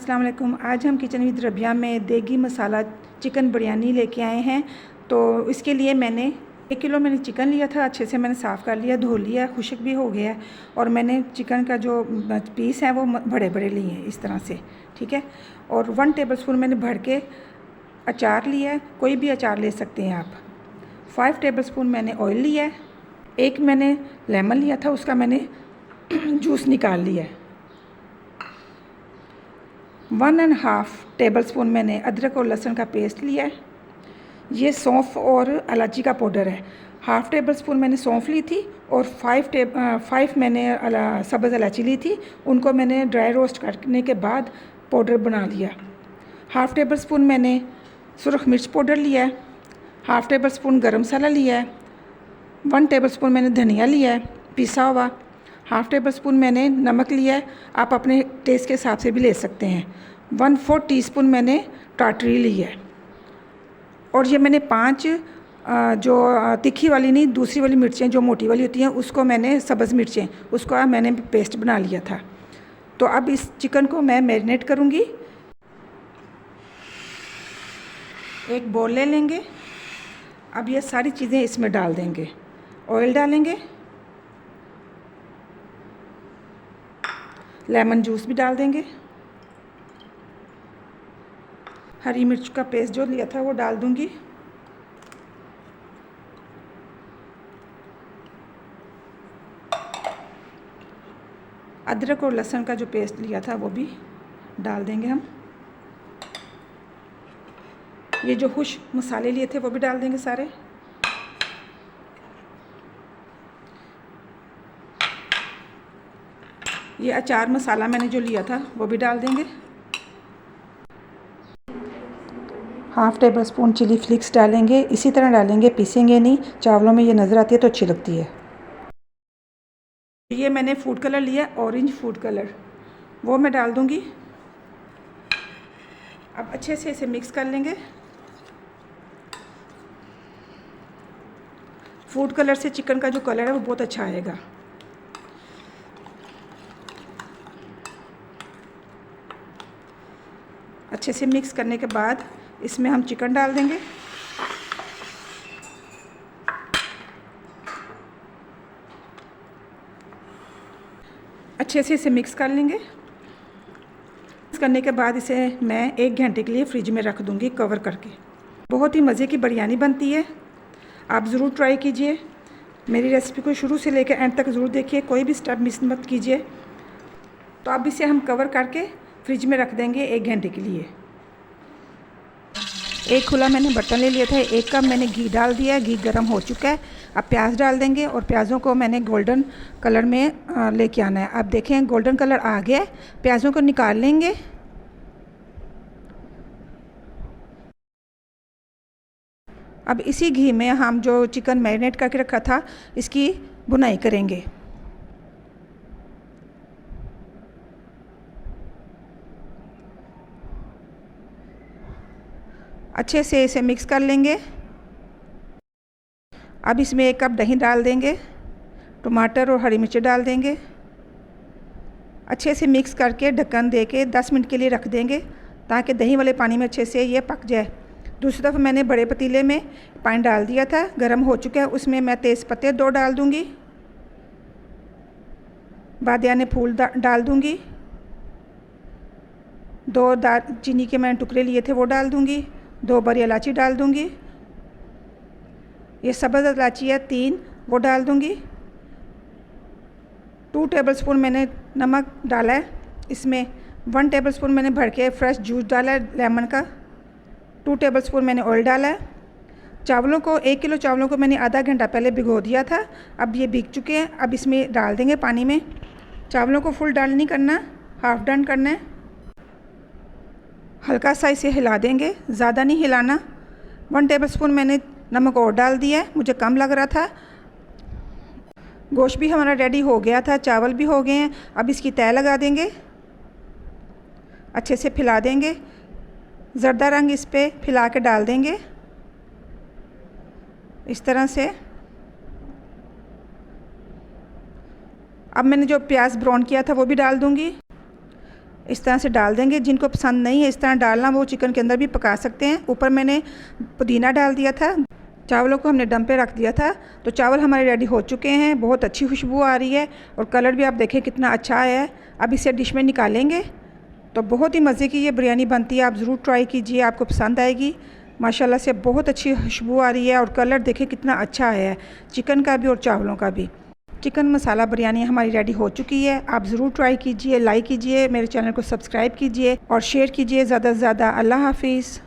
अस्सलाम वालेकुम। आज हम किचन विद रबिया में देगी मसाला चिकन बिरयानी लेके आए हैं। तो इसके लिए मैंने 1 किलो मैंने चिकन लिया था, अच्छे से मैंने साफ़ कर लिया, धो लिया, खुश्क भी हो गया है। और मैंने चिकन का जो पीस है वो बड़े बड़े लिए हैं इस तरह से, ठीक है। और 1 टेबलस्पून मैंने भर के अचार लिया है, कोई भी अचार ले सकते हैं आप। 5 टेबलस्पून मैंने ऑयल लिया है। एक मैंने लेमन लिया था, उसका मैंने जूस निकाल लिया है। 1.5 टेबलस्पून मैंने अदरक और लहसुन का पेस्ट लिया है। ये सौंफ और इलायची का पाउडर है। 1/2 टेबलस्पून मैंने सौंफ ली थी और 5 मैंने सब्ज़ इलायची ली थी। उनको मैंने ड्राई रोस्ट करने के बाद पाउडर बना लिया। 1/2 टेबलस्पून मैंने सुरख मिर्च पाउडर लिया है। 1/2 टेबलस्पून गरम मसाला लिया है। 1 टेबलस्पून मैंने धनिया लिया है पिसा हुआ। 1/2 टेबलस्पून मैंने नमक लिया है, आप अपने टेस्ट के हिसाब से भी ले सकते हैं। 1/4 टीस्पून मैंने टाटरी ली है। और ये मैंने 5 जो तीखी वाली नहीं, दूसरी वाली मिर्चें जो मोटी वाली होती हैं, उसको मैंने सब्ज़ मिर्चें, उसका मैंने पेस्ट बना लिया था। तो अब इस चिकन को मैं मैरिनेट करूँगी। एक बोल ले लेंगे। अब ये सारी चीज़ें इसमें डाल देंगे। ऑयल डालेंगे, लेमन जूस भी डाल देंगे, हरी मिर्च का पेस्ट जो लिया था वो डाल दूंगी, अदरक और लहसुन का जो पेस्ट लिया था वो भी डाल देंगे हम। ये जो खुश्क मसाले लिए थे वो भी डाल देंगे सारे। ये अचार मसाला मैंने जो लिया था वो भी डाल देंगे। 1/2 टेबलस्पून चिली फ्लिक्स डालेंगे, इसी तरह डालेंगे, पीसेंगे नहीं। चावलों में ये नज़र आती है तो अच्छी लगती है। ये मैंने फूड कलर लिया, ऑरेंज फूड कलर, वो मैं डाल दूंगी। अब अच्छे से इसे मिक्स कर लेंगे। फूड कलर से चिकन का जो कलर है वो बहुत अच्छा आएगा। अच्छे से मिक्स करने के बाद इसमें हम चिकन डाल देंगे। अच्छे से इसे मिक्स कर लेंगे। मिक्स करने के बाद इसे मैं 1 घंटे के लिए फ्रिज में रख दूंगी कवर करके। बहुत ही मज़े की बिरयानी बनती है, आप ज़रूर ट्राई कीजिए। मेरी रेसिपी को शुरू से लेकर एंड तक ज़रूर देखिए, कोई भी स्टेप मिस मत कीजिए। तो अब इसे हम कवर करके फ्रिज में रख देंगे 1 घंटे के लिए। एक खुला मैंने बर्तन ले लिया था, 1 कप मैंने घी डाल दिया, घी गर्म हो चुका है। अब प्याज डाल देंगे और प्याज़ों को मैंने गोल्डन कलर में लेके आना है। अब देखें गोल्डन कलर आ गया है, प्याज़ों को निकाल लेंगे। अब इसी घी में हम जो चिकन मैरिनेट करके रखा था इसकी भुनाई करेंगे। अच्छे से इसे मिक्स कर लेंगे। अब इसमें 1 कप दही डाल देंगे, टमाटर और हरी मिर्ची डाल देंगे। अच्छे से मिक्स करके ढक्कन दे के 10 मिनट के लिए रख देंगे ताकि दही वाले पानी में अच्छे से ये पक जाए। दूसरी तरफ मैंने बड़े पतीले में पानी डाल दिया था, गर्म हो चुका है, उसमें मैं तेज़पत्ते 2 डाल दूँगी, बादियाने फूल डाल दूँगी, 2 दालचीनी के मैंने टुकड़े लिए थे वो डाल दूँगी, 2 बड़ी इलायची डाल दूँगी, ये सब्ज़ इलायची है 3 वो डाल दूँगी। 2 टेबलस्पून मैंने नमक डाला है इसमें। 1 टेबलस्पून मैंने भर के फ्रेश जूस डाला है लेमन का। 2 टेबलस्पून मैंने ऑयल डाला है। चावलों को 1 किलो चावलों को मैंने आधा घंटा पहले भिगो दिया था, अब ये भीग चुके हैं। अब इसमें डाल देंगे पानी में। चावलों को फुल डाल नहीं करना, हाफ डन करना है। हल्का सा इसे हिला देंगे, ज़्यादा नहीं हिलाना। 1 टेबलस्पून मैंने नमक और डाल दिया है, मुझे कम लग रहा था। गोश्त भी हमारा रेडी हो गया था, चावल भी हो गए हैं। अब इसकी तह लगा देंगे, अच्छे से फैला देंगे। ज़र्दा रंग इस पे फैला के डाल देंगे इस तरह से। अब मैंने जो प्याज ब्राउन किया था वो भी डाल दूँगी। इस तरह से डाल देंगे। जिनको पसंद नहीं है इस तरह डालना, वो चिकन के अंदर भी पका सकते हैं। ऊपर मैंने पुदीना डाल दिया था। चावलों को हमने दम पे रख दिया था। तो चावल हमारे रेडी हो चुके हैं। बहुत अच्छी खुशबू आ रही है और कलर भी आप देखें कितना अच्छा आया है। अब इसे डिश में निकालेंगे। तो बहुत ही मज़े की ये बिरयानी बनती है, आप ज़रूर ट्राई कीजिए, आपको पसंद आएगी। माशाल्लाह से बहुत अच्छी खुशबू आ रही है और कलर देखें कितना अच्छा आया है, चिकन का भी और चावलों का भी। चिकन मसाला बिरयानी हमारी रेडी हो चुकी है। आप ज़रूर ट्राई कीजिए, लाइक कीजिए, मेरे चैनल को सब्सक्राइब कीजिए और शेयर कीजिए ज़्यादा से ज़्यादा। अल्लाह हाफिज़।